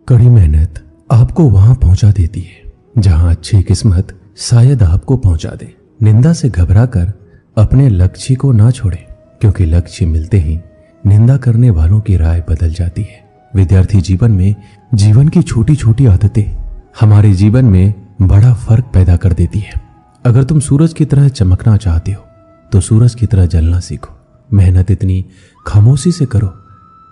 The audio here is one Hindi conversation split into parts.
कड़ी मेहनत आपको वहां पहुंचा देती है जहां अच्छी किस्मत शायद आपको पहुंचा दे। निंदा से घबराकर अपने लक्ष्य को ना छोड़ें, क्योंकि लक्ष्य मिलते ही निंदा करने वालों की राय बदल जाती है। विद्यार्थी जीवन में जीवन की छोटी छोटी आदतें हमारे जीवन में बड़ा फर्क पैदा कर देती है। अगर तुम सूरज की तरह चमकना चाहते हो तो सूरज की तरह जलना सीखो। मेहनत इतनी खामोशी से करो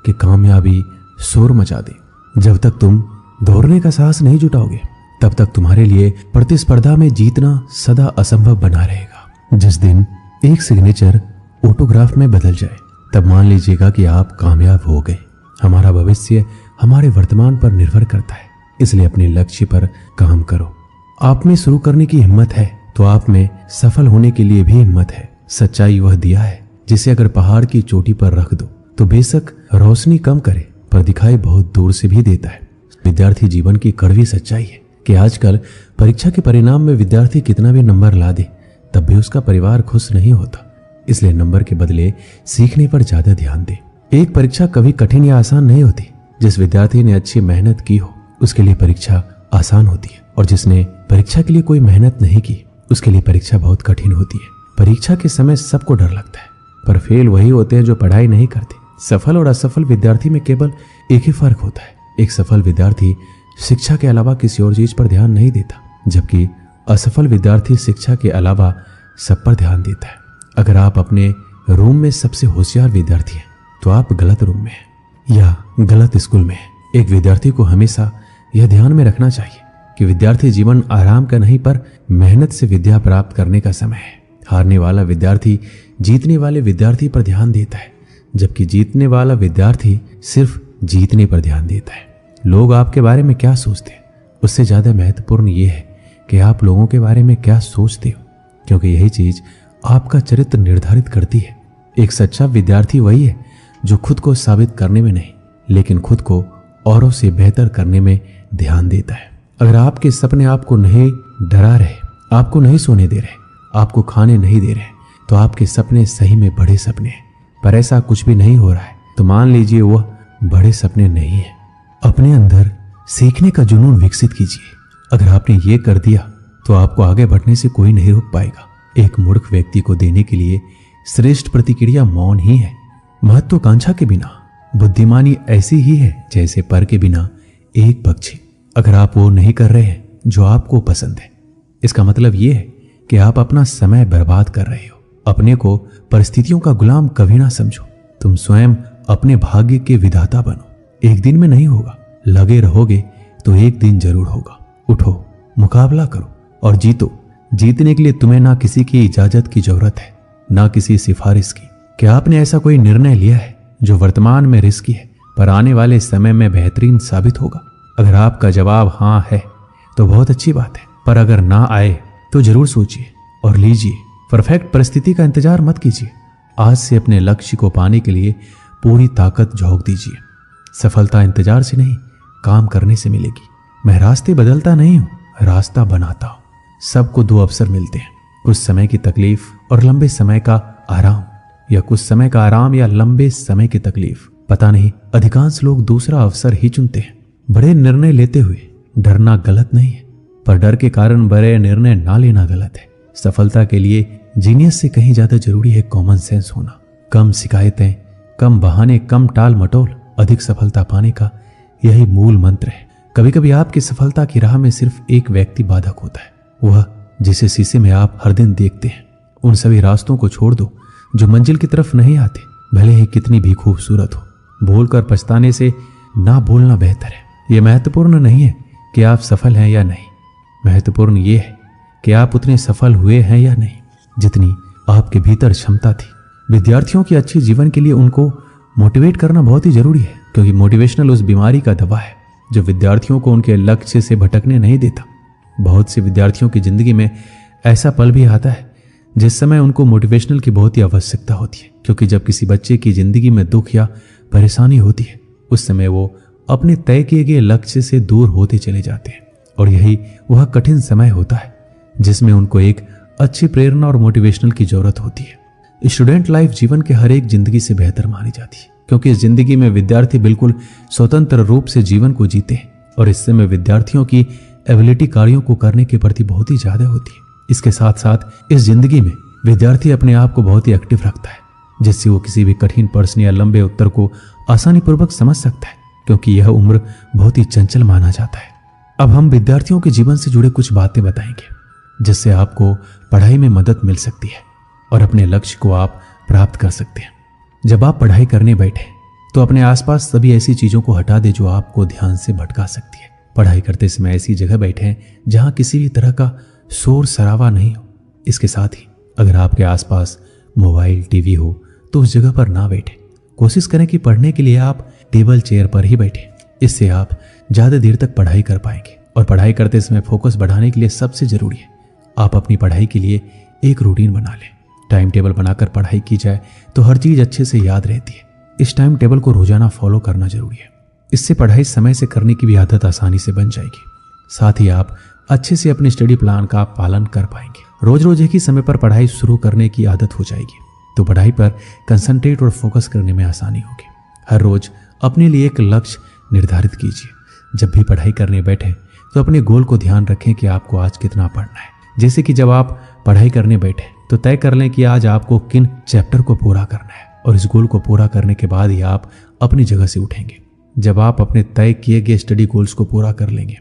कि कामयाबी शोर मचा दे। जब तक तुम दौड़ने का साहस नहीं जुटाओगे तब तक तुम्हारे लिए प्रतिस्पर्धा में जीतना सदा असंभव बना रहेगा। जिस दिन एक सिग्नेचर ऑटोग्राफ में बदल जाए तब मान लीजिएगा कि आप कामयाब हो गए। हमारा भविष्य हमारे वर्तमान पर निर्भर करता है, इसलिए अपने लक्ष्य पर काम करो। आप में शुरू करने की हिम्मत है तो आप में सफल होने के लिए भी हिम्मत है। सच्चाई वह दिया है जिसे अगर पहाड़ की चोटी पर रख दो तो बेशक रोशनी कम करे पर दिखाई बहुत दूर से भी देता है। विद्यार्थी जीवन की कड़वी सच्चाई है कि आजकल परीक्षा के परिणाम में विद्यार्थी कितना भी नंबर ला दे तब भी उसका परिवार खुश नहीं होता। इसलिए नंबर के बदले सीखने पर ज्यादा ध्यान दे। एक परीक्षा कभी कठिन या आसान नहीं होती। जिस विद्यार्थी ने अच्छी मेहनत की हो उसके लिए परीक्षा आसान होती है, और जिसने परीक्षा के लिए कोई मेहनत नहीं की उसके लिए परीक्षा बहुत कठिन होती है। परीक्षा के समय सबको डर लगता है, पर फेल वही होते हैं जो पढ़ाई नहीं करते। सफल और असफल विद्यार्थी में केवल एक ही फर्क होता है। एक सफल विद्यार्थी शिक्षा के अलावा किसी और चीज पर ध्यान नहीं देता, जबकि असफल विद्यार्थी शिक्षा के अलावा सब पर ध्यान देता है। अगर आप अपने रूम में सबसे होशियार विद्यार्थी हैं तो आप गलत रूम में हैं या गलत स्कूल में हैं। एक विद्यार्थी को हमेशा यह ध्यान में रखना चाहिए कि विद्यार्थी जीवन आराम का नहीं पर मेहनत से विद्या प्राप्त करने का समय है। हारने वाला विद्यार्थी जीतने वाले विद्यार्थी पर ध्यान देता है, जबकि जीतने वाला विद्यार्थी सिर्फ जीतने पर ध्यान देता है। लोग आपके बारे में क्या सोचते हैं उससे ज्यादा महत्वपूर्ण यह है कि आप लोगों के बारे में क्या सोचते हो, क्योंकि यही चीज आपका चरित्र निर्धारित करती है। एक सच्चा विद्यार्थी वही है जो खुद को साबित करने में नहीं लेकिन खुद को औरों से बेहतर करने में ध्यान देता है। अगर आपके सपने आपको नहीं डरा रहे, आपको नहीं सोने दे रहे, आपको खाने नहीं दे रहे, तो आपके सपने सही में बड़े सपने हैं। पर ऐसा कुछ भी नहीं हो रहा है तो मान लीजिए वह बड़े सपने नहीं है। अपने अंदर सीखने का जुनून विकसित कीजिए। अगर आपने ये कर दिया तो आपको आगे बढ़ने से कोई नहीं रोक पाएगा। एक मूर्ख व्यक्ति को देने के लिए श्रेष्ठ प्रतिक्रिया मौन ही है। महत्वाकांक्षा के बिना बुद्धिमानी ऐसी ही है जैसे पर के बिना एक पक्षी। अगर आप वो नहीं कर रहे हैं जो आपको पसंद है, इसका मतलब ये है कि आप अपना समय बर्बाद कर रहे हो। अपने को परिस्थितियों का गुलाम कभी ना समझो। तुम स्वयं अपने भाग्य के विधाता बनो। एक दिन में नहीं होगा, लगे रहोगे तो एक दिन जरूर होगा। उठो, मुकाबला करो और जीतो। जीतने के लिए तुम्हें ना किसी की इजाजत की जरूरत है, ना किसी सिफारिश की। क्या आपने ऐसा कोई निर्णय लिया है जो वर्तमान में रिस्की है पर आने वाले समय में बेहतरीन साबित होगा? अगर आपका जवाब हाँ है तो बहुत अच्छी बात है, पर अगर ना आए तो जरूर सोचिए और लीजिए। परफेक्ट परिस्थिति का इंतजार मत कीजिए। आज से अपने लक्ष्य को पाने के लिए पूरी ताकत झोंक दीजिए। सफलता इंतजार से नहीं, काम करने से मिलेगी। मैं रास्ते बदलता नहीं हूं, रास्ता बनाता हूं। सबको दो अवसर मिलते हैं, कुछ समय की तकलीफ और लंबे समय का आराम, या कुछ समय का आराम या लंबे समय की तकलीफ। पता नहीं, अधिकांश लोग दूसरा अवसर ही चुनते हैं। बड़े निर्णय लेते हुए डरना गलत नहीं है, पर डर के कारण बड़े निर्णय ना लेना गलत है। सफलता के लिए जीनियस से कहीं ज्यादा जरूरी है कॉमन सेंस होना। कम शिकायतें, कम बहाने, कम टाल मटोल, अधिक सफलता पाने का यही मूल मंत्र है। कभी कभी आपकी सफलता की राह में सिर्फ एक व्यक्ति बाधक होता है, वह जिसे शीशे में आप हर दिन देखते हैं। उन सभी रास्तों को छोड़ दो जो मंजिल की तरफ नहीं आते, भले ही कितनी भी खूबसूरत हो। बोलकर पछताने से ना बोलना बेहतर है। यह महत्वपूर्ण नहीं है कि आप सफल हैं या नहीं, महत्वपूर्ण यह है कि आप उतने सफल हुए हैं या नहीं जितनी आपके भीतर क्षमता थी। विद्यार्थियों की अच्छी जीवन के लिए उनको मोटिवेट करना बहुत ही जरूरी है, क्योंकि मोटिवेशनल उस बीमारी का दवा है जो विद्यार्थियों को उनके लक्ष्य से भटकने नहीं देता। बहुत से विद्यार्थियों की जिंदगी में ऐसा पल भी आता है जिस समय उनको मोटिवेशनल की बहुत ही आवश्यकता होती है, क्योंकि जब किसी बच्चे की जिंदगी में दुख या परेशानी होती है उस समय वो अपने तय किए गए लक्ष्य से दूर होते चले जाते हैं, और यही वह कठिन समय होता है जिसमें उनको एक अच्छी प्रेरणा और मोटिवेशनल की जरूरत होती है। स्टूडेंट लाइफ जीवन के हर एक जिंदगी से बेहतर मानी जाती है, क्योंकि इस जिंदगी में विद्यार्थी बिल्कुल स्वतंत्र रूप से जीवन को जीते हैं। और इससे में विद्यार्थियों की एबिलिटी कार्यों को करने के प्रति बहुत ही ज्यादा होती है। इसके साथ साथ इस जिंदगी में विद्यार्थी अपने आप को बहुत ही एक्टिव रखता है, जिससे वो किसी भी कठिन प्रश्न या लंबे उत्तर को आसानी पूर्वक समझ सकता है, क्योंकि यह उम्र बहुत ही चंचल माना जाता है। अब हम विद्यार्थियों के जीवन से जुड़े कुछ बातें बताएंगे, जिससे आपको पढ़ाई में मदद मिल सकती है और अपने लक्ष्य को आप प्राप्त कर सकते हैं। जब आप पढ़ाई करने बैठे तो अपने आसपास सभी ऐसी चीजों को हटा दे जो आपको ध्यान से भटका सकती है। पढ़ाई करते समय ऐसी जगह बैठे जहां किसी भी तरह का शोर शराबा नहीं हो। इसके साथ ही अगर आपके आसपास मोबाइल, टीवी हो तो उस जगह पर ना बैठे। कोशिश करें कि पढ़ने के लिए आप टेबल चेयर पर ही बैठे। इससे आप ज्यादा देर तक पढ़ाई कर पाएंगे। और पढ़ाई करते समय फोकस बढ़ाने के लिए सबसे जरूरी है आप अपनी पढ़ाई के लिए एक रूटीन बना लें। टाइम टेबल बनाकर पढ़ाई की जाए तो हर चीज अच्छे से याद रहती है। इस टाइम टेबल को रोजाना फॉलो करना जरूरी है। इससे पढ़ाई समय से करने की भी आदत आसानी से बन जाएगी। साथ ही आप अच्छे से अपने स्टडी प्लान का पालन कर पाएंगे। रोज रोज एक ही समय पर पढ़ाई शुरू करने की आदत हो जाएगी तो पढ़ाई पर कंसंट्रेट और फोकस करने में आसानी होगी। हर रोज अपने लिए एक लक्ष्य निर्धारित कीजिए। जब भी पढ़ाई करने बैठे तो अपने गोल को ध्यान रखें कि आपको आज कितना पढ़ना है। जैसे कि जब आप पढ़ाई करने बैठे तो तय कर लें कि आज आपको किन चैप्टर को पूरा करना है, और इस गोल को पूरा करने के बाद ही आप अपनी जगह से उठेंगे। जब आप अपने तय किए गए स्टडी गोल्स को पूरा कर लेंगे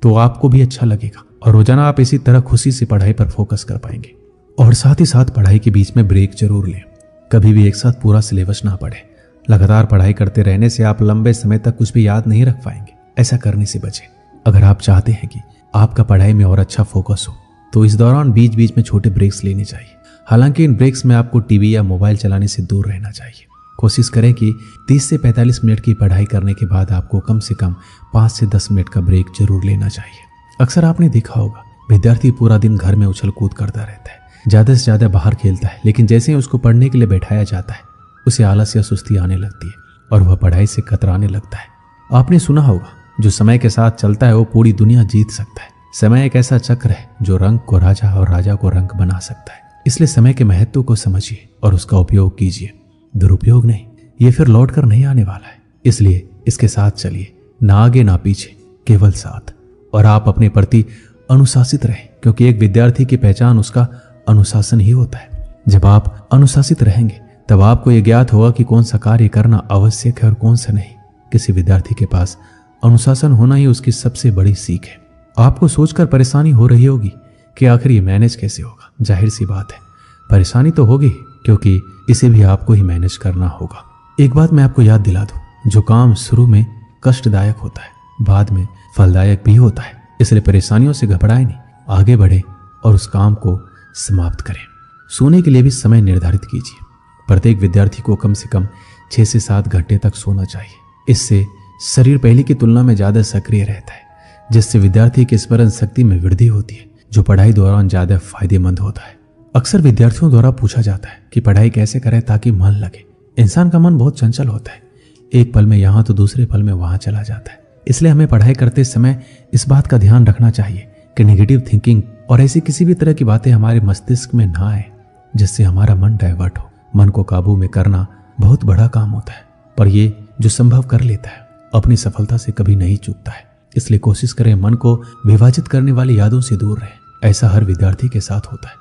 तो आपको भी अच्छा लगेगा और रोजाना आप इसी तरह खुशी से पढ़ाई पर फोकस कर पाएंगे। और साथ ही साथ पढ़ाई के बीच में ब्रेक जरूर लें। कभी भी एक साथ पूरा सिलेबस ना पढ़े। लगातार पढ़ाई करते रहने से आप लंबे समय तक कुछ भी याद नहीं रख पाएंगे। ऐसा करने से बचें। अगर आप चाहते हैं कि आपका पढ़ाई में और अच्छा फोकस हो तो इस दौरान बीच बीच में छोटे ब्रेक्स लेने चाहिए। हालांकि इन ब्रेक्स में आपको टीवी या मोबाइल चलाने से दूर रहना चाहिए। कोशिश करें कि 30 से 45 मिनट की पढ़ाई करने के बाद आपको कम से कम 5 से 10 मिनट का ब्रेक जरूर लेना चाहिए। अक्सर आपने देखा होगा विद्यार्थी पूरा दिन घर में उछल कूद करता रहता है, ज्यादा से ज्यादा बाहर खेलता है, लेकिन जैसे ही उसको पढ़ने के लिए बैठाया जाता है उसे आलस या सुस्ती आने लगती है और वह पढ़ाई से कतराने लगता है। आपने सुना होगा जो समय के साथ चलता है वो पूरी दुनिया जीत सकता है। समय एक ऐसा चक्र है जो रंग को राजा और राजा को रंग बना सकता है। इसलिए समय के महत्व को समझिए और उसका उपयोग कीजिए, दुरुपयोग नहीं। ये फिर लौट कर नहीं आने वाला है, इसलिए इसके साथ चलिए, ना आगे ना पीछे, केवल साथ। और आप अपने प्रति अनुशासित रहें, क्योंकि एक विद्यार्थी की पहचान उसका अनुशासन ही होता है। जब आप अनुशासित रहेंगे तब आपको यह ज्ञात होगा कि कौन सा कार्य करना आवश्यक है और कौन सा नहीं। किसी विद्यार्थी के पास अनुशासन होना ही उसकी सबसे बड़ी सीख है। आपको सोचकर परेशानी हो रही होगी कि आखिर ये मैनेज कैसे होगा। जाहिर सी बात है, परेशानी तो होगी, क्योंकि इसे भी आपको ही मैनेज करना होगा। एक बात मैं आपको याद दिला दूं, जो काम शुरू में कष्टदायक होता है बाद में फलदायक भी होता है। इसलिए परेशानियों से घबराएं नहीं, आगे बढ़े और उस काम को समाप्त करें। सोने के लिए भी समय निर्धारित कीजिए। प्रत्येक विद्यार्थी को कम से कम 6 से 7 घंटे तक सोना चाहिए। इससे शरीर पहले की तुलना में ज्यादा सक्रिय रहता है, जिससे विद्यार्थी की स्मरण शक्ति में वृद्धि होती है, जो पढ़ाई दौरान ज्यादा फायदेमंद होता है। अक्सर विद्यार्थियों द्वारा पूछा जाता है कि पढ़ाई कैसे करें ताकि मन लगे। इंसान का मन बहुत चंचल होता है, एक पल में यहाँ तो दूसरे पल में वहां चला जाता है। इसलिए हमें पढ़ाई करते समय इस बात का ध्यान रखना चाहिए कि नेगेटिव थिंकिंग और ऐसी किसी भी तरह की बातें हमारे मस्तिष्क में ना आए जिससे हमारा मन डाइवर्ट हो। मन को काबू में करना बहुत बड़ा काम होता है, पर ये जो संभव कर लेता है अपनी सफलता से कभी नहीं चूकता है। इसलिए कोशिश करें मन को विभाजित करने वाली यादों से दूर रहें। ऐसा हर विद्यार्थी के साथ होता है।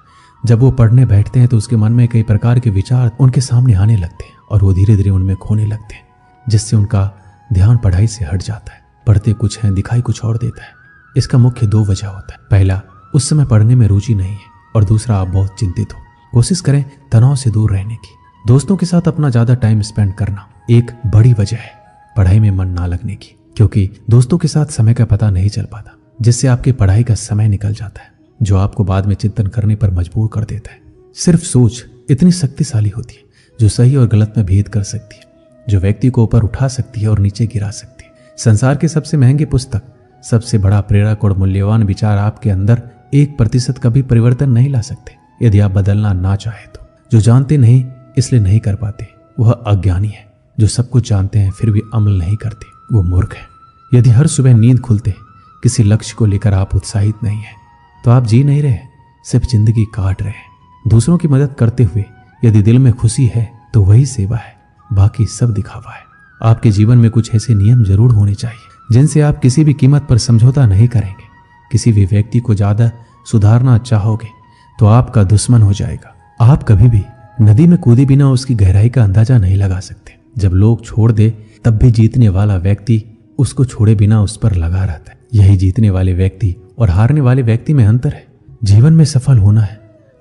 जब वो पढ़ने बैठते हैं तो उसके मन में कई प्रकार के विचार उनके सामने आने लगते हैं और वो धीरे धीरे उनमें खोने लगते हैं, जिससे उनका ध्यान पढ़ाई से हट जाता है। पढ़ते कुछ है, दिखाई कुछ और देता है। इसका मुख्य 2 वजह होता है। पहला, उस समय पढ़ने में रुचि नहीं है, और दूसरा, आप बहुत चिंतित हो। कोशिश करें तनाव से दूर रहने की। दोस्तों के साथ अपना ज्यादा टाइम स्पेंड करना एक बड़ी वजह है पढ़ाई में मन ना लगने की, क्योंकि दोस्तों के साथ समय का पता नहीं चल पाता, जिससे आपकी पढ़ाई का समय निकल जाता है, जो आपको बाद में चिंतन करने पर मजबूर कर देता है। सिर्फ सोच इतनी शक्तिशाली होती है जो सही और गलत में भेद कर सकती है, जो व्यक्ति को ऊपर उठा सकती है और नीचे गिरा सकती है। संसार की सबसे महंगी पुस्तक, सबसे बड़ा प्रेरक और मूल्यवान विचार आपके अंदर 1% का भी परिवर्तन नहीं ला सकते यदि आप बदलना ना चाहे तो। जो जानते नहीं इसलिए नहीं कर पाते वह अज्ञानी है। जो सब कुछ जानते हैं फिर भी अमल नहीं करते वो मूर्ख है। यदि हर सुबह नींद खुलते किसी लक्ष्य को लेकर आप उत्साहित नहीं है तो आप जी नहीं रहे, सिर्फ जिंदगी काट रहे हैं। दूसरों की मदद करते हुए यदि दिल में खुशी है तो वही सेवा है, बाकी सब दिखावा है। आपके जीवन में कुछ ऐसे नियम जरूर होने चाहिए जिनसे आप किसी भी कीमत पर समझौता नहीं करेंगे। किसी भी व्यक्ति को ज्यादा सुधारना चाहोगे तो आपका दुश्मन हो जाएगा। आप कभी भी नदी में कूदे बिना उसकी गहराई का अंदाजा नहीं लगा सकते। जब लोग छोड़ दे तब भी जीतने वाला व्यक्ति उसको छोड़े बिना उस पर लगा रहता है। यही जीतने वाले व्यक्ति और हारने वाले व्यक्ति में अंतर है। जीवन में सफल होना है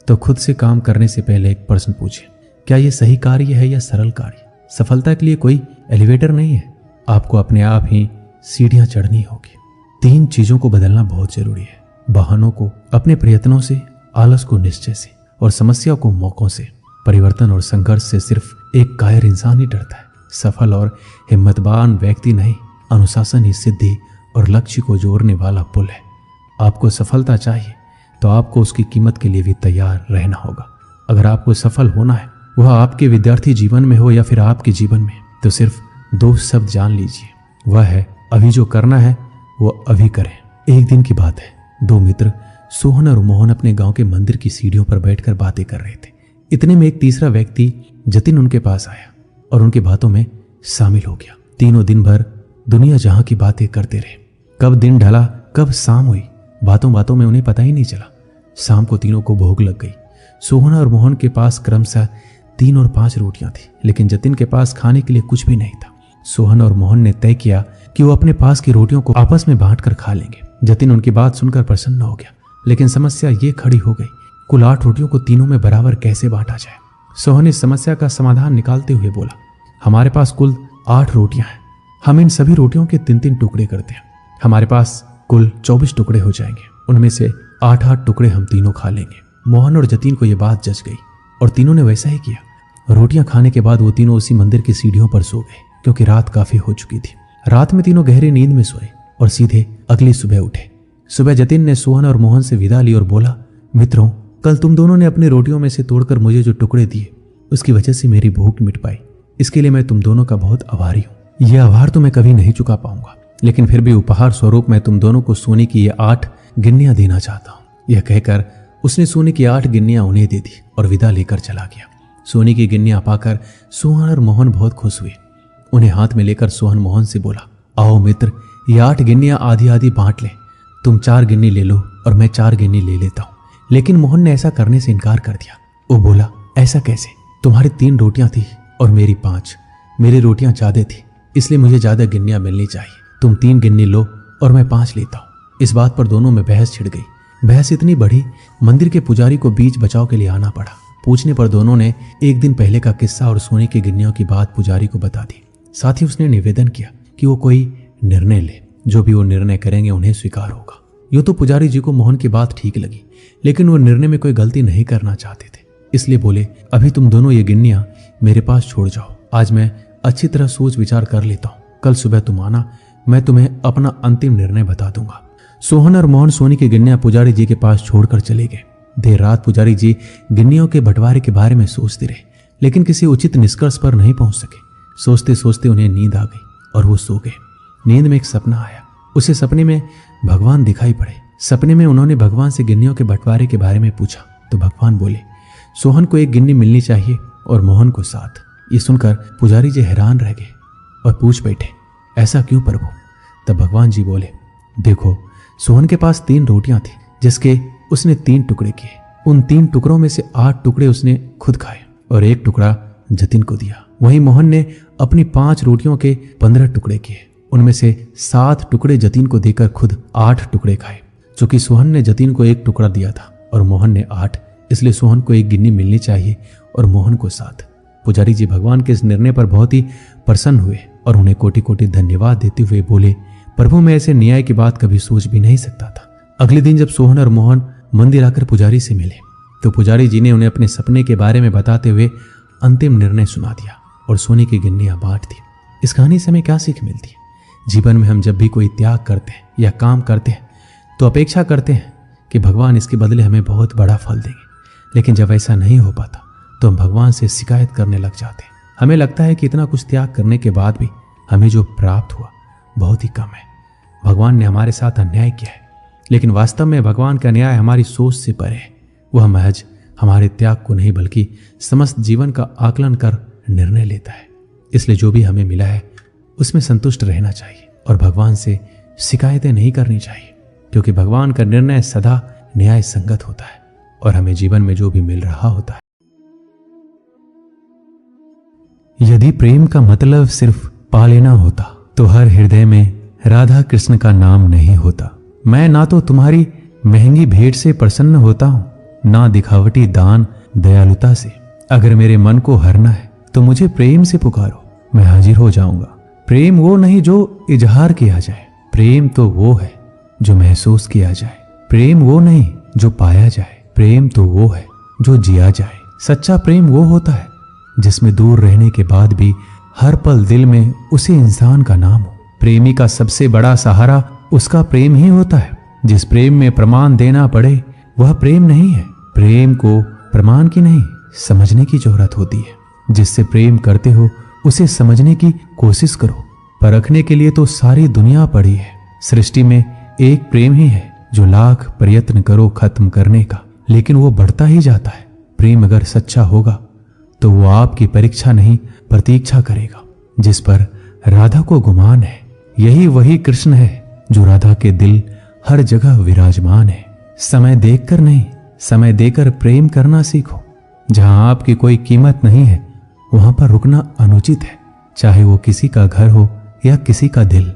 तो खुद से काम करने से पहले एक प्रश्न पूछें, क्या यह सही कार्य है या सरल कार्य? सफलता के लिए कोई एलिवेटर नहीं है, आपको अपने आप ही सीढ़ियां चढ़नी होगी। 3 चीजों को बदलना बहुत जरूरी है, बहानों को अपने प्रयत्नों से, आलस को निश्चय से और समस्या को मौकों से। परिवर्तन और संघर्ष से सिर्फ एक कायर इंसान ही डरता है। सफल और हिम्मतवान व्यक्ति नहीं, अनुशासन ही सिद्धि और लक्ष्य को जोड़ने वाला पुल है। आपको सफलता चाहिए तो आपको उसकी कीमत के लिए भी तैयार रहना होगा। अगर आपको सफल होना है, वह आपके विद्यार्थी जीवन में हो या फिर आपके जीवन में, तो सिर्फ 2 शब्द जान लीजिए, वह है अभी जो करना है वो अभी करें। एक दिन की बात है, 2 मित्र सोहन और मोहन अपने गांव के मंदिर की सीढ़ियों पर बैठकर बातें कर रहे थे। इतने में एक तीसरा व्यक्ति जतिन उनके पास आया और उनकी बातों में शामिल हो गया। तीनों दिन भर दुनिया जहां की बातें करते रहे। कब दिन ढला, कब शाम हुई, बातों बातों में उन्हें पता ही नहीं चला। शाम को तीनों को भूख लग गई। सोहन और मोहन के पास क्रमशः 3 और 5 रोटियां थी, लेकिन जतिन के पास खाने के लिए कुछ भी नहीं था। सोहन और मोहन ने तय किया कि वो अपने पास की रोटियों को आपस में बांटकर खा लेंगे। जतिन उनकी बात सुनकर प्रसन्न हो गया, लेकिन समस्या ये खड़ी हो गई, कुल 8 रोटियों को तीनों में बराबर कैसे बांटा जाए। सोहन इस समस्या का समाधान निकालते हुए बोला, हमारे पास कुल 8 रोटियां हैं, हम इन सभी रोटियों के 3-3 टुकड़े करते हैं। हमारे पास कुल 24 टुकड़े हो जाएंगे, उनमें से 8-8 टुकड़े हम तीनों खा लेंगे। मोहन और जतिन को यह बात जच गई और तीनों ने वैसा ही किया। रोटियां खाने के बाद वो तीनों उसी मंदिर की सीढ़ियों पर सो गए, क्योंकि रात काफी हो चुकी थी। रात में तीनों गहरी नींद में सोए और सीधे अगली सुबह उठे। सुबह जतिन ने सोहन और मोहन से विदा ली और बोला, मित्रों, कल तुम दोनों ने अपनी रोटियों में से तोड़कर मुझे जो टुकड़े दिए, उसकी वजह से मेरी भूख मिट पाई। इसके लिए मैं तुम दोनों का बहुत आभारी हूँ। यह आभार तो मैं कभी नहीं चुका पाऊंगा, लेकिन फिर भी उपहार स्वरूप मैं तुम दोनों को सोने की ये 8 गिन्नियां देना चाहता हूँ। यह कहकर उसने सोने की 8 गिन्नियां उन्हें दे दी और विदा लेकर चला गया। सोने की गिन्नियां पाकर सोहन और मोहन बहुत खुश हुए। उन्हें हाथ में लेकर सोहन मोहन से बोला, आओ मित्र, ये 8 गिन्नियां आधी आधी बांट लें। तुम 4 गिन्नी ले लो और मैं 4 गिन्नी ले लेता हूँ। लेकिन मोहन ने ऐसा करने से इनकार कर दिया। वो बोला, ऐसा कैसे? तुम्हारी 3 रोटियां थी और मेरी 5। मेरी रोटियां ज्यादा थी, इसलिए मुझे ज्यादा गिन्नियां मिलनी चाहिए। तुम 3 गिन्नी लो और मैं 5 लेता हूँ। इस बात पर दोनों में बहस छिड़ गई। बहस इतनी बढ़ी, मंदिर के पुजारी को बीच बचाव के लिए आना पड़ा। पूछने पर दोनों ने एक दिन पहले का किस्सा और सोने की गिन्नियों की बात पुजारी को बता दी। साथ ही उसने निवेदन किया कि वो कोई निर्णय ले, जो भी वो निर्णय करेंगे उन्हें स्वीकार होगा। यूं तो पुजारी जी को मोहन की बात ठीक लगी, लेकिन वो निर्णय में कोई गलती नहीं करना चाहते थे, इसलिए बोले, अभी तुम दोनों ये गिन्नियां मेरे पास छोड़ जाओ। आज मैं अच्छी तरह सोच विचार कर लेता हूँ। कल सुबह तुम आना, मैं तुम्हें अपना अंतिम निर्णय बता दूंगा। सोहन और मोहन सोने की गिन्नियां पुजारी जी के पास छोड़कर चले गए। देर रात पुजारी जी गिन्नियों के बंटवारे के बारे में सोचते रहे, लेकिन किसी उचित निष्कर्ष पर नहीं पहुंच सके। सोचते सोचते उन्हें नींद आ गई और वो सो गए। नींद में एक सपना आया। उसे सपने में भगवान दिखाई पड़े। सपने में उन्होंने भगवान से गिन्नियों के बंटवारे के बारे में पूछा तो भगवान बोले, सोहन को 1 गिन्नी मिलनी चाहिए और मोहन को 7। ये सुनकर पुजारी जी हैरान रह गए और पूछ बैठे, ऐसा क्यों प्रभु? तब भगवान जी बोले, देखो, सोहन के पास 3 रोटियां थी, जिसके उसने 3 टुकड़े किए। उन 3 टुकड़ों में से 8 टुकड़े उसने खुद खाए और 1 टुकड़ा जतिन को दिया। वहीं मोहन ने अपनी 5 रोटियों के 15 टुकड़े किए। उनमें से 7 टुकड़े जतिन को देकर खुद 8 टुकड़े खाए। चूंकि सोहन ने जतिन को 1 टुकड़ा दिया था और मोहन ने 8, इसलिए सोहन को 1 गिन्नी मिलनी चाहिए और मोहन को 7। पुजारी जी भगवान के इस निर्णय पर बहुत ही प्रसन्न हुए और उन्हें कोटि कोटि धन्यवाद देते हुए बोले, प्रभु, मैं ऐसे न्याय की बात कभी सोच भी नहीं सकता था। अगले दिन जब सोहन और मोहन मंदिर आकर पुजारी से मिले तो पुजारी जी ने उन्हें अपने सपने के बारे में बताते हुए अंतिम निर्णय सुना दिया और सोने की गिन्नियां बांट दी। इस कहानी से हमें क्या सीख मिलती है? जीवन में हम जब भी कोई त्याग करते हैं या काम करते हैं तो अपेक्षा करते हैं कि भगवान इसके बदले हमें बहुत बड़ा फल देंगे, लेकिन जब ऐसा नहीं हो पाता तो हम भगवान से शिकायत करने लग जाते हैं। हमें लगता है कि इतना कुछ त्याग करने के बाद भी हमें जो प्राप्त हुआ बहुत ही कम है। भगवान ने हमारे साथ अन्याय किया है, लेकिन वास्तव में भगवान का न्याय हमारी सोच से परे है। वह महज हमारे त्याग को नहीं बल्कि समस्त जीवन का आकलन कर निर्णय लेता है। इसलिए जो भी हमें मिला है उसमें संतुष्ट रहना चाहिए। और भगवान से शिकायतें नहीं करनी चाहिए, क्योंकि भगवान का निर्णय सदा न्याय संगत होता है और हमें जीवन में जो भी मिल रहा होता है। यदि प्रेम का मतलब सिर्फ पा लेना होता तो हर हृदय में राधा कृष्ण का नाम नहीं होता। मैं ना तो तुम्हारी महंगी भेंट से प्रसन्न होता हूं, ना दिखावटी दान दयालुता से। अगर मेरे मन को हरना है तो मुझे प्रेम से पुकारो, मैं हाजिर हो जाऊंगा। प्रेम वो नहीं जो इजहार किया जाए, प्रेम तो वो है जो महसूस किया जाए। प्रेम वो नहीं जो पाया जाए, प्रेम तो वो है जो जिया जाए। सच्चा प्रेम वो होता है जिसमें दूर रहने के बाद भी हर पल दिल में उसी इंसान का नाम हो। प्रेमी का सबसे बड़ा सहारा उसका प्रेम ही होता है। जिस प्रेम में प्रमाण देना पड़े वह प्रेम नहीं है। प्रेम को प्रमाण की नहीं, समझने की जरूरत होती है। जिससे प्रेम करते हो उसे समझने की कोशिश करो। परखने के लिए तो सारी दुनिया पड़ी है। सृष्टि में एक प्रेम ही है जो लाख प्रयत्न करो खत्म करने का, लेकिन वो बढ़ता ही जाता है। प्रेम अगर सच्चा होगा तो वो आपकी परीक्षा नहीं प्रतीक्षा करेगा। जिस पर राधा को गुमान है, यही वही कृष्ण है जो राधा के दिल हर जगह विराजमान है। समय देखकर नहीं, समय देकर प्रेम करना सीखो। जहां आपकी कोई कीमत नहीं है वहां पर रुकना अनुचित है, चाहे वो किसी का घर हो या किसी का दिल।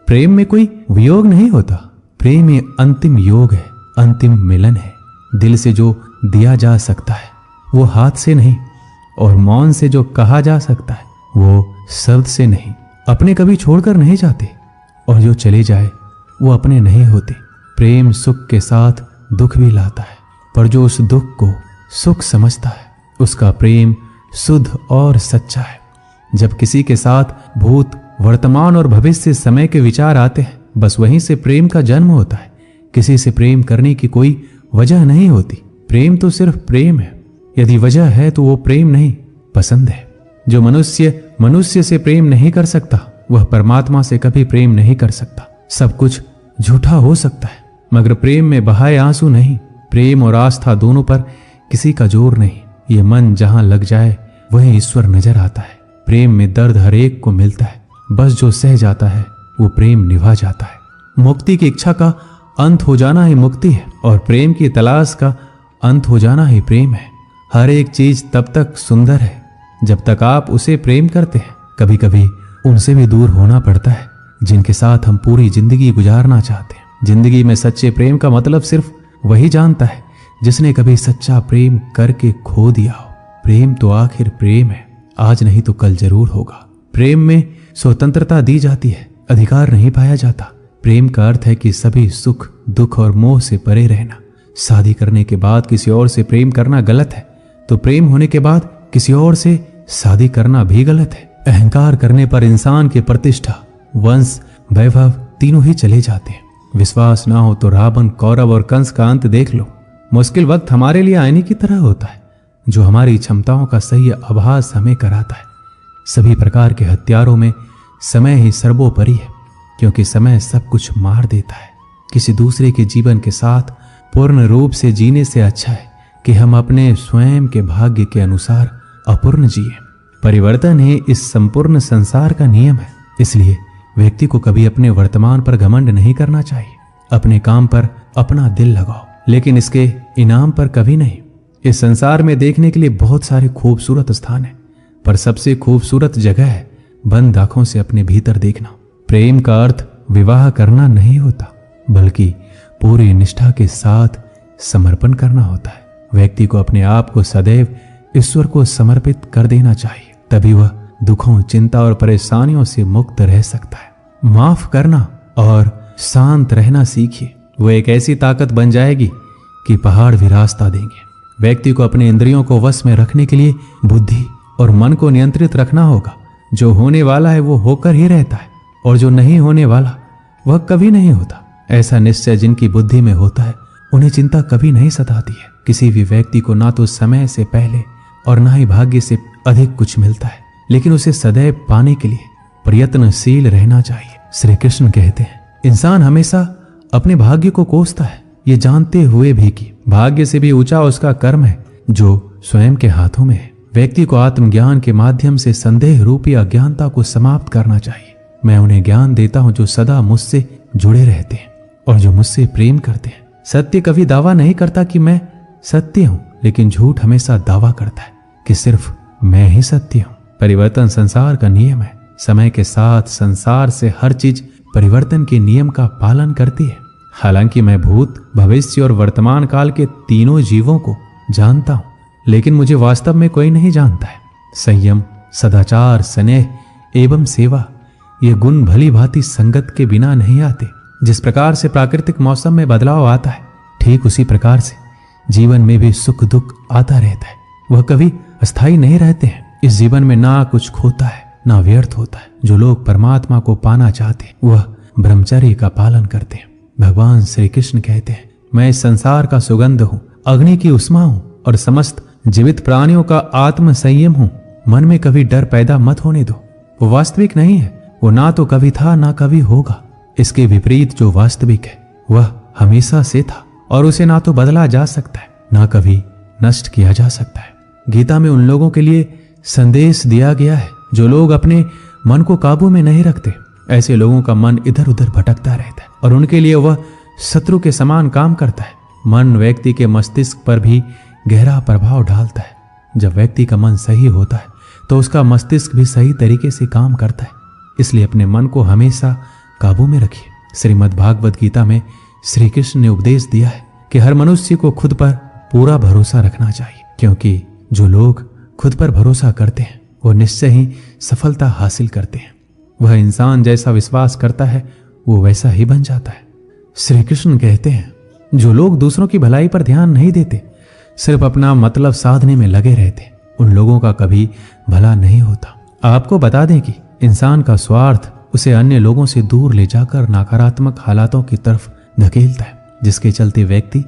प्रेम में कोई वियोग नहीं होता। प्रेम ये अंतिम योग है, अंतिम मिलन है। दिल से जो दिया जा सकता है वो हाथ से नहीं, और मौन से जो कहा जा सकता है वो शब्द से नहीं। अपने कभी छोड़कर नहीं जाते, और जो चले जाए वो अपने नहीं होते। प्रेम सुख के साथ दुख भी लाता है, पर जो उस दुख को सुख समझता है उसका प्रेम शुद्ध और सच्चा है। जब किसी के साथ भूत वर्तमान और भविष्य समय के विचार आते हैं, बस वहीं से प्रेम का जन्म होता है। किसी से प्रेम करने की कोई वजह नहीं होती। प्रेम तो सिर्फ प्रेम है। यदि वजह है तो वो प्रेम नहीं, पसंद है। जो मनुष्य से प्रेम नहीं कर सकता वह परमात्मा से कभी प्रेम नहीं कर सकता। सब कुछ झूठा हो सकता है, मगर प्रेम में बहाए आंसू नहीं। प्रेम और आस्था दोनों पर किसी का जोर नहीं। ये मन जहां लग जाए वहीं ईश्वर नजर आता है। प्रेम में दर्द हर एक को मिलता है, बस जो सह जाता है वो प्रेम निभा जाता है। मुक्ति की इच्छा का अंत हो जाना ही मुक्ति है, और प्रेम की तलाश का अंत हो जाना ही प्रेम है। हर एक चीज तब तक सुंदर है जब तक आप उसे प्रेम करते हैं। कभी कभी उनसे भी दूर होना पड़ता है जिनके साथ हम पूरी जिंदगी गुजारना चाहते हैं। जिंदगी में सच्चे प्रेम का मतलब सिर्फ वही जानता है जिसने कभी सच्चा प्रेम करके खो दिया हो। प्रेम तो आखिर प्रेम है, आज नहीं तो कल जरूर होगा। प्रेम में स्वतंत्रता दी जाती है, अधिकार नहीं पाया जाता। प्रेम का अर्थ है कि सभी सुख दुख और मोह से परे रहना। शादी करने के बाद किसी और से प्रेम करना गलत है, तो प्रेम होने के बाद किसी और से शादी करना भी गलत है। अहंकार करने पर इंसान की प्रतिष्ठा, वंश, वैभव तीनों ही चले जाते हैं। विश्वास ना हो तो रावण, कौरव और कंस का अंत देख लो। मुश्किल वक्त हमारे लिए आईने की तरह होता है जो हमारी क्षमताओं का सही आभास हमें कराता है। सभी प्रकार के हथियारों में समय ही सर्वोपरि है, क्योंकि समय सब कुछ मार देता है। किसी दूसरे के जीवन के साथ पूर्ण रूप से जीने से अच्छा है कि हम अपने स्वयं के भाग्य के अनुसार अपूर्ण जिए। परिवर्तन ही इस संपूर्ण संसार का नियम है। इसलिए व्यक्ति को कभी अपने वर्तमान पर घमंड नहीं करना चाहिए। अपने काम पर अपना दिल लगाओ, लेकिन इसके इनाम पर कभी नहीं। इस संसार में देखने के लिए बहुत सारे खूबसूरत स्थान हैं, पर सबसे खूबसूरत जगह है बंद आंखों से अपने भीतर देखना। प्रेम का अर्थ विवाह करना नहीं होता, बल्कि पूरी निष्ठा के साथ समर्पण करना होता है। व्यक्ति को अपने आप को सदैव ईश्वर को समर्पित कर देना चाहिए, तभी वह दुखों, चिंता और परेशानियों से मुक्त रह सकता है। माफ करना और शांत रहना सीखिए, वो एक ऐसी ताकत बन जाएगी कि पहाड़ भी रास्ता देंगे। व्यक्ति को अपने इंद्रियों को वश में रखने के लिए बुद्धि और मन को नियंत्रित रखना होगा। जो होने वाला है वो होकर ही रहता है, और जो नहीं होने वाला वह कभी नहीं होता। ऐसा निश्चय जिनकी बुद्धि में होता है उन्हें चिंता कभी नहीं सताती है। किसी भी व्यक्ति को ना तो समय से पहले और ना ही भाग्य से अधिक कुछ मिलता है, लेकिन उसे सदैव पाने के लिए प्रयत्नशील रहना चाहिए। श्री कृष्ण कहते हैं, इंसान हमेशा अपने भाग्य को कोसता है, ये जानते हुए भी कि भाग्य से भी ऊंचा उसका कर्म है जो स्वयं के हाथों में है। व्यक्ति को आत्मज्ञान के माध्यम से संदेह रूपी अज्ञानता को समाप्त करना चाहिए। मैं उन्हें ज्ञान देता हूं जो सदा मुझसे जुड़े रहते हैं और जो मुझसे प्रेम करते हैं। सत्य कभी दावा नहीं करता कि मैं सत्य हूं, लेकिन झूठ हमेशा दावा करता है कि सिर्फ मैं ही सत्य हूं। परिवर्तन संसार का नियम है। समय के साथ संसार से हर चीज परिवर्तन के नियम का पालन करती है। हालांकि मैं भूत, भविष्य और वर्तमान काल के तीनों जीवों को जानता हूं, लेकिन मुझे वास्तव में कोई नहीं जानता है। संयम, सदाचार, स्नेह एवं सेवा ये गुण भली भांति संगत के बिना नहीं आते। जिस प्रकार से प्राकृतिक मौसम में बदलाव आता है, ठीक उसी प्रकार से जीवन में भी सुख दुख आता रहता है। वह कभी अस्थायी नहीं रहते हैं। इस जीवन में ना कुछ खोता है ना व्यर्थ होता है। जो लोग परमात्मा को पाना चाहते हैं वह ब्रह्मचर्य का पालन करते हैं। भगवान श्री कृष्ण कहते हैं, मैं इस संसार का सुगंध हूं, अग्नि की उष्मा हूं और समस्त जीवित प्राणियों का आत्म संयम हूं। मन में कभी डर पैदा मत होने दो। वो वास्तविक नहीं है। वो ना तो कभी था ना कभी होगा। इसके विपरीत जो वास्तविक है वह हमेशा से था और उसे ना तो बदला जा सकता है ना कभी नष्ट किया जा सकता है। गीता में उन लोगों के लिए संदेश दिया गया है जो लोग अपने मन को काबू में नहीं रखते। ऐसे लोगों का मन इधर उधर भटकता रहता है और उनके लिए वह शत्रु के समान काम करता है। मन व्यक्ति के मस्तिष्क पर भी गहरा प्रभाव डालता है। जब व्यक्ति का मन सही होता है तो उसका मस्तिष्क भी सही तरीके से काम करता है। इसलिए अपने मन को हमेशा काबू में रखिए। श्रीमद् भागवत गीता में श्री कृष्ण ने उपदेश दिया है कि हर मनुष्य को खुद पर पूरा भरोसा रखना चाहिए, क्योंकि जो लोग खुद पर भरोसा करते हैं वो निश्चय ही सफलता हासिल करते हैं। वह इंसान जैसा विश्वास करता है वो वैसा ही बन जाता है। श्री कृष्ण कहते हैं, जो लोग दूसरों की भलाई पर ध्यान नहीं देते, सिर्फ अपना मतलब साधने में लगे रहते, उन लोगों का कभी भला नहीं होता। आपको बता दें कि इंसान का स्वार्थ उसे अन्य लोगों से दूर ले जाकर नकारात्मक हालातों की तरफ धकेलता है, जिसके चलते व्यक्ति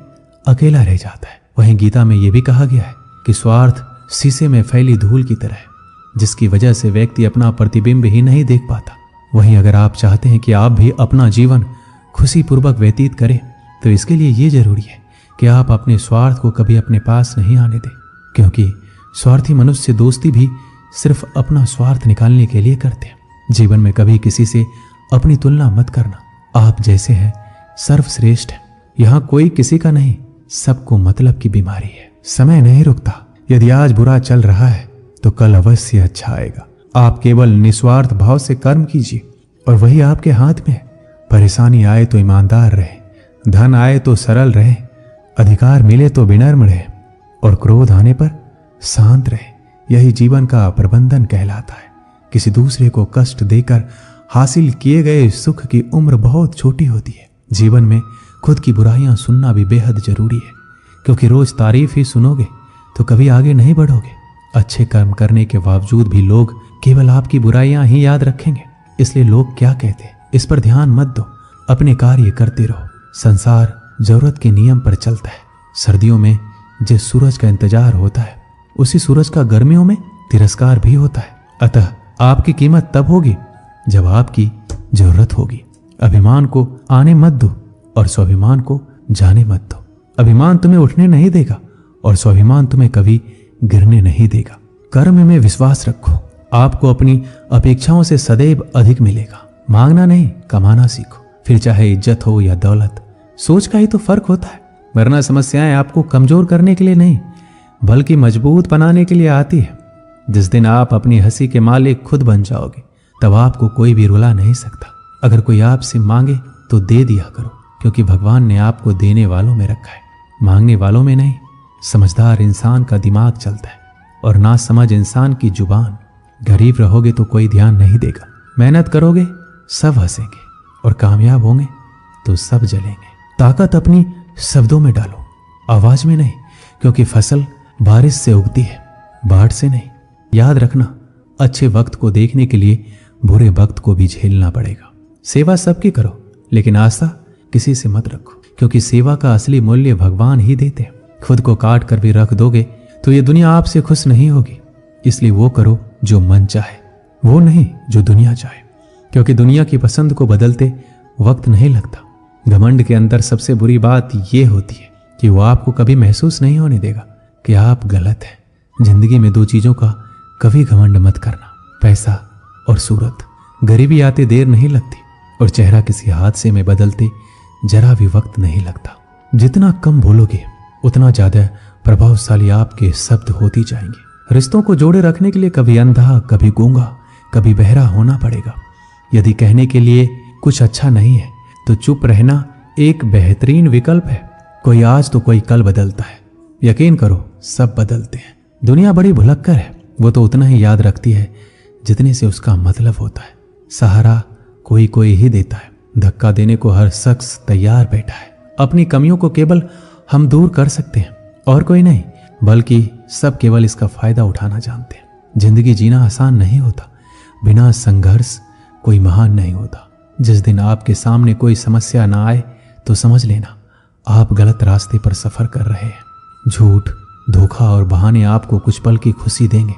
अकेला रह जाता है। वहीं गीता में यह भी कहा गया है कि स्वार्थ शीशे में फैली धूल की तरह है, जिसकी वजह से व्यक्ति अपना प्रतिबिंब ही नहीं देख पाता। वहीं अगर आप चाहते हैं कि आप भी अपना जीवन खुशीपूर्वक व्यतीत करें, तो इसके लिए ये जरूरी है कि आप अपने स्वार्थ को कभी अपने पास नहीं आने दें, क्योंकि स्वार्थी मनुष्य दोस्ती भी सिर्फ अपना स्वार्थ निकालने के लिए करते हैं। जीवन में कभी किसी से अपनी तुलना मत करना। आप जैसे हैं सर्वश्रेष्ठ हैं। यहाँ कोई किसी का नहीं, सबको मतलब की बीमारी है। समय नहीं रुकता। यदि आज बुरा चल रहा है तो कल अवश्य अच्छा आएगा। आप केवल निस्वार्थ भाव से कर्म कीजिए और वही आपके हाथ में है। परेशानी आए तो ईमानदार रहे, धन आए तो सरल रहे, अधिकार मिले तो विनम्र रहे और क्रोध आने पर शांत रहे। यही जीवन का प्रबंधन कहलाता है। किसी दूसरे को कष्ट देकर हासिल किए गए सुख की उम्र बहुत छोटी होती है। जीवन में खुद की बुराइयां सुनना भी बेहद जरूरी है, क्योंकि रोज तारीफ ही सुनोगे तो कभी आगे नहीं बढ़ोगे। अच्छे कर्म करने के बावजूद भी लोग केवल आपकी बुराइयां ही याद रखेंगे। इसलिए लोग क्या कहते हैं इस पर ध्यान मत दो, अपने कार्य करते रहो। संसार जरूरत के नियम पर चलता है। सर्दियों में जिस सूरज का इंतजार होता है, उसी सूरज का गर्मियों में तिरस्कार भी होता है। अतः आपकी कीमत तब होगी जब आपकी जरूरत होगी। अभिमान को आने मत दो और स्वाभिमान को जाने मत दो। अभिमान तुम्हें उठने नहीं देगा और स्वाभिमान तुम्हें कभी गिरने नहीं देगा। कर्म में विश्वास रखो। आपको अपनी अपेक्षाओं से सदैव अधिक मिलेगा। मांगना नहीं, कमाना सीखो। फिर चाहे इज्जत हो या दौलत, सोच का ही तो फर्क होता है। वरना समस्याएं आपको कमजोर करने के लिए नहीं, बल्कि मजबूत बनाने के लिए आती है। जिस दिन आप अपनी हंसी के मालिक खुद बन जाओगे, तब आपको कोई भी रुला नहीं सकता। अगर कोई आपसे मांगे तो दे दिया करो, क्योंकि भगवान ने आपको देने वालों में रखा है, मांगने वालों में नहीं। समझदार इंसान का दिमाग चलता है और ना समझ इंसान की जुबान। गरीब रहोगे तो कोई ध्यान नहीं देगा। मेहनत करोगे सब हंसेंगे और कामयाब होंगे तो सब जलेंगे। ताकत अपनी शब्दों में डालो, आवाज में नहीं, क्योंकि फसल बारिश से उगती है, बाढ़ से नहीं। याद रखना, अच्छे वक्त को देखने के लिए बुरे वक्त को भी झेलना पड़ेगा। सेवा सबकी करो, लेकिन आशा किसी से मत रखो, क्योंकि सेवा का असली मूल्य भगवान ही देते हैं। खुद को काट कर भी रख दोगे तो ये दुनिया आपसे खुश नहीं होगी। इसलिए वो करो जो मन चाहे, वो नहीं जो दुनिया चाहे, क्योंकि दुनिया की पसंद को बदलते वक्त नहीं लगता। घमंड के अंदर सबसे बुरी बात यह होती है कि वो आपको कभी महसूस नहीं होने देगा कि आप गलत हैं। जिंदगी में दो चीजों का कभी घमंड मत करना, पैसा और सूरत। गरीबी आते देर नहीं लगती और चेहरा किसी हादसे में बदलते जरा भी वक्त नहीं लगता। जितना कम बोलोगे उतना ज्यादा प्रभावशाली आपके शब्द होती जाएंगे। रिश्तों को जोड़े रखने के लिए कभी अंधा, कभी गूंगा, कभी बहरा होना पड़ेगा। यदि कहने के लिए कुछ अच्छा नहीं है तो चुप रहना एक बेहतरीन विकल्प है। कोई आज तो कोई कल बदलता है। यकीन करो सब बदलते हैं। दुनिया बड़ी भुलक्कर है, वो तो उतना ही याद रखती है जितने से उसका मतलब होता है। सहारा कोई कोई ही देता है, धक्का देने को हर शख्स तैयार बैठा है। अपनी कमियों को केवल हम दूर कर सकते हैं और कोई नहीं, बल्कि सब केवल इसका फायदा उठाना जानते हैं। जिंदगी जीना आसान नहीं होता, बिना संघर्ष कोई महान नहीं होता। जिस दिन आपके सामने कोई समस्या ना आए तो समझ लेना आप गलत रास्ते पर सफर कर रहे हैं। झूठ, धोखा और बहाने आपको कुछ पल की खुशी देंगे,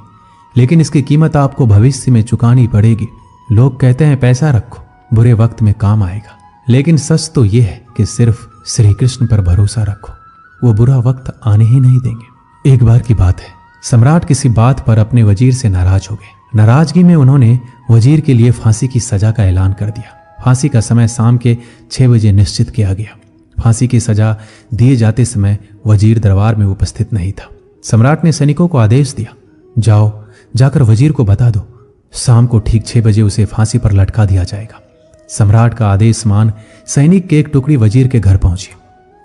लेकिन इसकी कीमत आपको भविष्य में चुकानी पड़ेगी। लोग कहते हैं पैसा रखो, बुरे वक्त में काम आएगा, लेकिन सच तो यह है कि सिर्फ श्री कृष्ण पर भरोसा रखो, वो बुरा वक्त आने ही नहीं देंगे। एक बार की बात है, सम्राट किसी बात पर अपने वजीर से नाराज हो गए। नाराजगी में उन्होंने वजीर के लिए फांसी की सजा का ऐलान कर दिया। फांसी का समय शाम के 6 बजे निश्चित किया गया। फांसी की सजा दिए जाते समय वजीर दरबार में उपस्थित नहीं था। सम्राट ने सैनिकों को आदेश दिया, जाओ जाकर वजीर को बता दो, शाम को ठीक 6 बजे उसे फांसी पर लटका दिया जाएगा। सम्राट का आदेश मान सैनिक की एक टुकड़ी वजीर के घर पहुंची।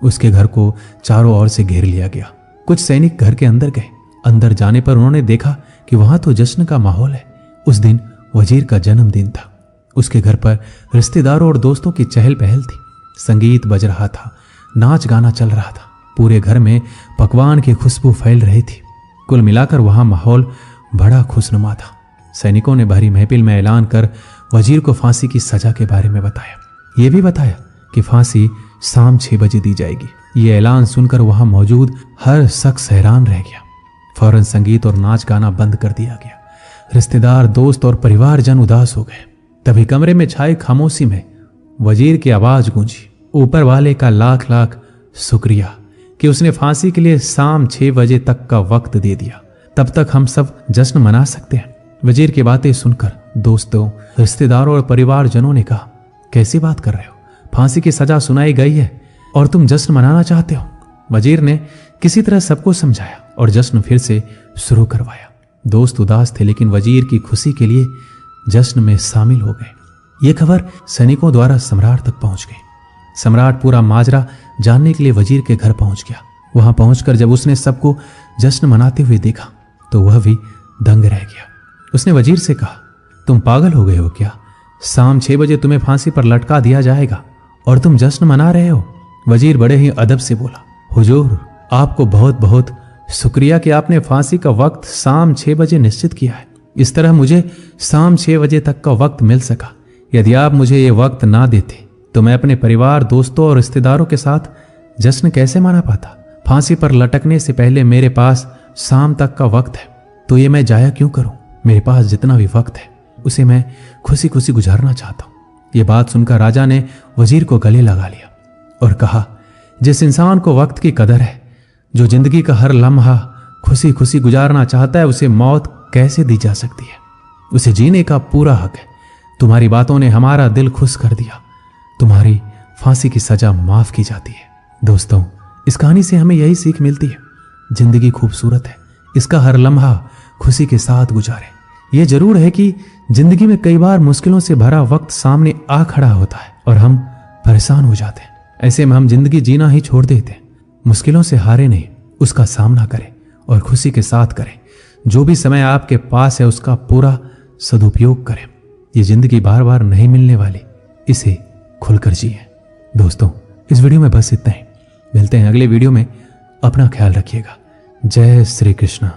उसके घर को चारों ओर से घेर लिया गया। कुछ सैनिक घर के अंदर गए। अंदर जाने पर उन्होंने देखा कि वहां तो जश्न का माहौल है। उस दिन वजीर का जन्मदिन था। उसके घर पर रिश्तेदारों और दोस्तों की चहल पहल थी। संगीत बज रहा था, नाच गाना चल रहा था। पूरे घर में पकवान की खुशबू फैल रही थी। कुल मिलाकर वहां माहौल बड़ा खुशनुमा था। सैनिकों ने भरी महफिल में ऐलान कर वजीर को फांसी की सजा के बारे में बताया। यह भी बताया कि फांसी शाम 6 बजे दी जाएगी। ये ऐलान सुनकर वहां मौजूद हर शख्स हैरान रह गया। फौरन संगीत और नाच गाना बंद कर दिया गया। रिश्तेदार, दोस्त और परिवारजन उदास हो गए। तभी कमरे में छाई खामोशी में वजीर की आवाज गूंजी, ऊपर वाले का लाख लाख शुक्रिया कि उसने फांसी के लिए शाम 6 बजे तक का वक्त दे दिया। तब तक हम सब जश्न मना सकते हैं। वजीर की बातें सुनकर दोस्तों, रिश्तेदारों और परिवारजनों ने कहा, कैसी बात कर रहे हो? फांसी की सजा सुनाई गई है और तुम जश्न मनाना चाहते हो? वजीर ने किसी तरह सबको समझाया और जश्न फिर से शुरू करवाया। दोस्त उदास थे, लेकिन वजीर की खुशी के लिए जश्न में शामिल हो गए। ये खबर सैनिकों द्वारा सम्राट तक पहुंच गई। सम्राट पूरा माजरा जानने के लिए वजीर के घर पहुंच गया। वहां पहुंचकर जब उसने सबको जश्न मनाते हुए देखा तो वह भी दंग रह गया। उसने वजीर से कहा, तुम पागल हो गए हो क्या? शाम 6 बजे तुम्हें फांसी पर लटका दिया जाएगा और तुम जश्न मना रहे हो? वजीर बड़े ही अदब से बोला, हुजूर, आपको बहुत बहुत शुक्रिया कि आपने फांसी का वक्त शाम 6 बजे निश्चित किया है। इस तरह मुझे शाम 6 बजे तक का वक्त मिल सका। यदि आप मुझे ये वक्त ना देते तो मैं अपने परिवार, दोस्तों और रिश्तेदारों के साथ जश्न कैसे मना पाता? फांसी पर लटकने से पहले मेरे पास शाम तक का वक्त है, तो ये मैं जाया क्यों करूं? मेरे पास जितना भी वक्त है उसे मैं खुशी खुशी गुजारना चाहता हूं। ये बात सुनकर राजा ने वजीर को गले लगा लिया और कहा, जिस इंसान को वक्त की कदर है, जो जिंदगी का हर लम्हा खुशी खुशी गुजारना चाहता है, उसे मौत कैसे दी जा सकती है? उसे जीने का पूरा हक है। तुम्हारी बातों ने हमारा दिल खुश कर दिया। तुम्हारी फांसी की सजा माफ की जाती है। दोस्तों, इस कहानी से हमें यही सीख मिलती है, जिंदगी खूबसूरत है, इसका हर लम्हा खुशी के साथ गुजारें। यह जरूर है कि जिंदगी में कई बार मुश्किलों से भरा वक्त सामने आ खड़ा होता है और हम परेशान हो जाते हैं। ऐसे में हम जिंदगी जीना ही छोड़ देते हैं। मुश्किलों से हारे नहीं, उसका सामना करें और खुशी के साथ करें। जो भी समय आपके पास है उसका पूरा सदुपयोग करें। ये जिंदगी बार बार नहीं मिलने वाली, इसे खुलकर जिए। दोस्तों, इस वीडियो में बस इतना ही। मिलते हैं अगले वीडियो में। अपना ख्याल रखिएगा। जय श्री कृष्ण।